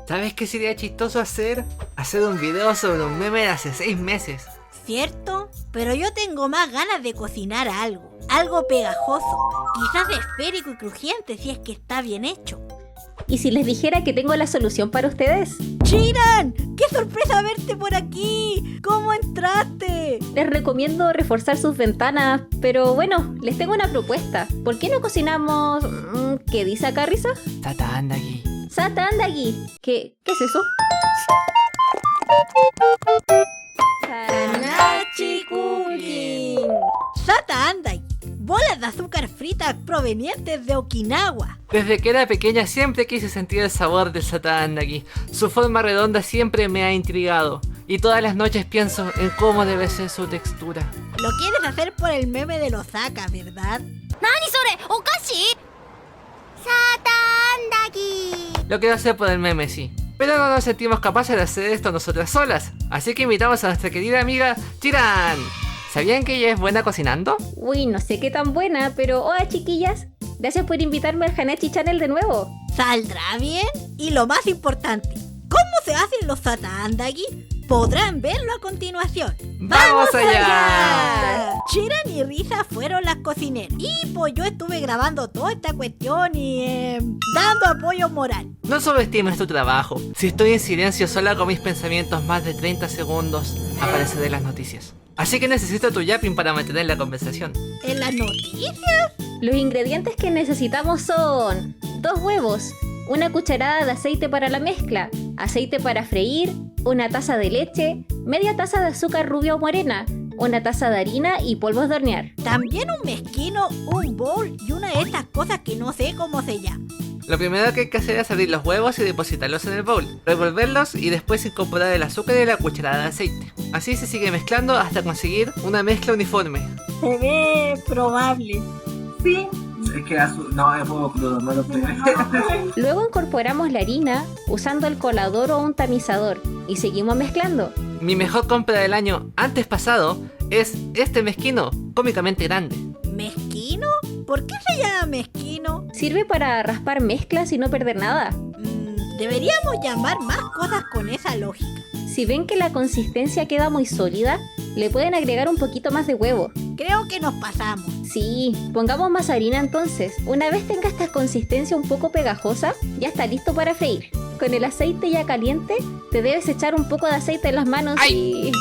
¿Sabes qué sería chistoso hacer? Hacer un video sobre un meme de hace 6 meses. ¿Cierto? Pero yo tengo más ganas de cocinar algo pegajoso, quizás esférico y crujiente si es que está bien hecho. ¿Y si les dijera que tengo la solución para ustedes? ¡Chiran! ¡Qué sorpresa verte por aquí! ¿Cómo entraste? Les recomiendo reforzar sus ventanas, pero bueno, les tengo una propuesta. ¿Por qué no cocinamos... ¿Qué dice acá, Risa? Sata Andagi. Sata Andagi. ¿Qué es eso? Hanachi Cooking. Sata Andagi. Bolas de azúcar fritas provenientes de Okinawa. Desde que era pequeña siempre quise sentir el sabor del Sata Andagi. Su forma redonda siempre me ha intrigado. Y todas las noches pienso en cómo debe ser su textura. Lo quieres hacer por el meme de los Osaka, ¿verdad? Lo quiero hacer por el meme, sí. Pero no nos sentimos capaces de hacer esto nosotras solas. Así que invitamos a nuestra querida amiga Chiran. ¿Sabían que ella es buena cocinando? Uy, no sé qué tan buena, pero hola chiquillas. Gracias por invitarme al Hanachi Channel de nuevo. ¿Saldrá bien? Y lo más importante, ¿cómo se hacen los Sata Andagi? Podrán verlo a continuación. ¡Vamos allá! Chiran y Risa fueron las cocineras. Y pues yo estuve grabando toda esta cuestión y dando apoyo moral. No subestimes tu trabajo. Si estoy en silencio sola con mis pensamientos más de 30 segundos, apareceré las noticias. Así que necesito tu yapping para mantener la conversación. ¿En las noticias? Los ingredientes que necesitamos son 2 huevos, 1 cucharada de aceite para la mezcla, aceite para freír, 1 taza de leche, media taza de azúcar rubia o morena, 1 taza de harina y polvos de hornear. También un mezquino, un bowl y una de estas cosas que no sé cómo se llama. Lo primero que hay que hacer es abrir los huevos y depositarlos en el bowl, revolverlos y después incorporar el azúcar y la cucharada de aceite. Así se sigue mezclando hasta conseguir una mezcla uniforme. Se ve probable. Sí. Es que no, es huevo crudo, no lo puedo. Luego incorporamos la harina usando el colador o un tamizador y seguimos mezclando. Mi mejor compra del año antes pasado es este mezquino cómicamente grande. ¿Mezquino? ¿Por qué se llama mezquino? Sirve para raspar mezclas y no perder nada. Deberíamos llamar más cosas con esa lógica. Si ven que la consistencia queda muy sólida, le pueden agregar un poquito más de huevo. Creo que nos pasamos. Sí, pongamos más harina entonces. Una vez tenga esta consistencia un poco pegajosa, ya está listo para freír. Con el aceite ya caliente, te debes echar un poco de aceite en las manos y...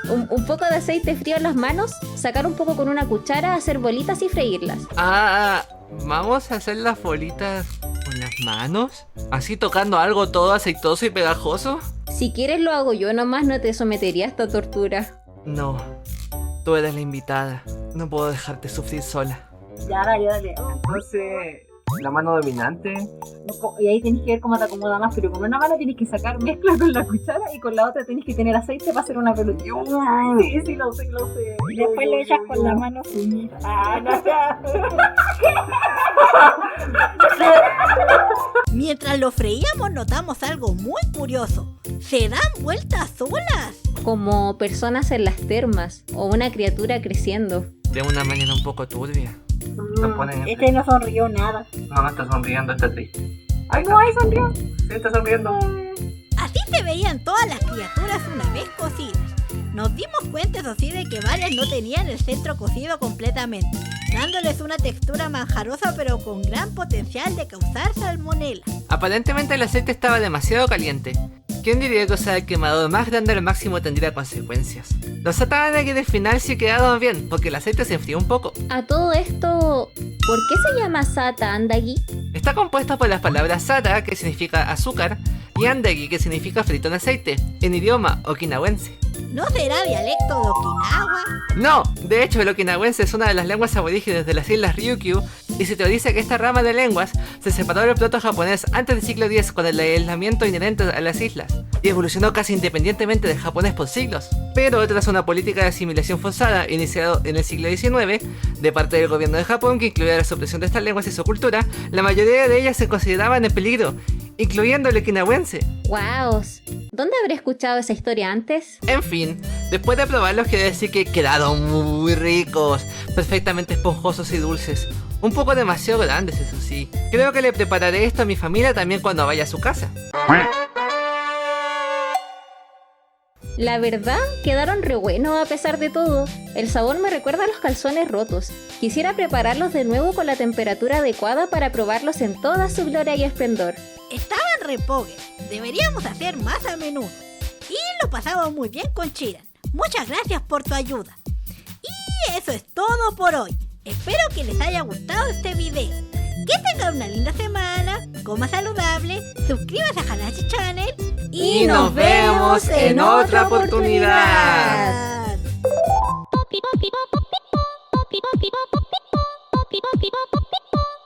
Un poco de aceite frío en las manos, sacar un poco con una cuchara, hacer bolitas y freírlas. ¿Vamos a hacer las bolitas con las manos? ¿Así tocando algo todo aceitoso y pegajoso? Si quieres lo hago yo nomás, no te sometería a esta tortura. No, tú eres la invitada. No puedo dejarte sufrir sola. Ya, dale. Entonces, la mano dominante. Y ahí tenés que ver cómo te acomoda más, pero con una mano tienes que sacar mezcla con la cuchara y con la otra tienes que tener aceite para hacer una pelotita. Sí, lo sé. Y después lo echas con la mano sumida. Mientras lo freíamos notamos algo muy curioso. Se dan vueltas solas. Como personas en las termas o una criatura creciendo. De una manera un poco turbia. Este no sonrió nada. No está sonriendo, está triste. Ay, no, ahí sonrió. Sí, está sonriendo. Así se veían todas las criaturas una vez cocidas. Nos dimos cuenta, eso sí, de que varias no tenían el centro cocido completamente, dándoles una textura manjarosa pero con gran potencial de causar salmonela. Aparentemente el aceite estaba demasiado caliente. ¿Quién diría que usar el quemador más grande al máximo tendría consecuencias? Los Sata Andagi del final sí quedaron bien, porque el aceite se enfrió un poco. A todo esto, ¿por qué se llama Sata Andagi? Está compuesto por las palabras Sata, que significa azúcar, y Andagi, que significa frito en aceite, en idioma okinawense. ¿No será dialecto de Okinawa? No, de hecho el okinawense es una de las lenguas aborígenes de las islas Ryukyu y se teoriza que esta rama de lenguas se separó del proto-japonés antes del siglo X con el aislamiento inherente a las islas y evolucionó casi independientemente del japonés por siglos. Pero tras una política de asimilación forzada iniciada en el siglo XIX de parte del gobierno de Japón que incluía la supresión de estas lenguas y su cultura, la mayoría de ellas se consideraban en peligro, incluyendo el okinawense. ¡Wow! ¿Dónde habré escuchado esa historia antes? En fin, después de probarlos quiero decir que quedaron muy ricos, perfectamente esponjosos y dulces. Un poco demasiado grandes, eso sí. Creo que le prepararé esto a mi familia también cuando vaya a su casa. La verdad, quedaron re buenos a pesar de todo. El sabor me recuerda a los calzones rotos. Quisiera prepararlos de nuevo con la temperatura adecuada para probarlos en toda su gloria y esplendor. Estaban re pobres. Deberíamos hacer más a menudo. Y lo pasamos muy bien con Chiran. Muchas gracias por tu ayuda. Y eso es todo por hoy. Espero que les haya gustado este video. Que tengan una linda semana, coma saludable, suscríbase a Hanashi Channel Y nos vemos en otra oportunidad.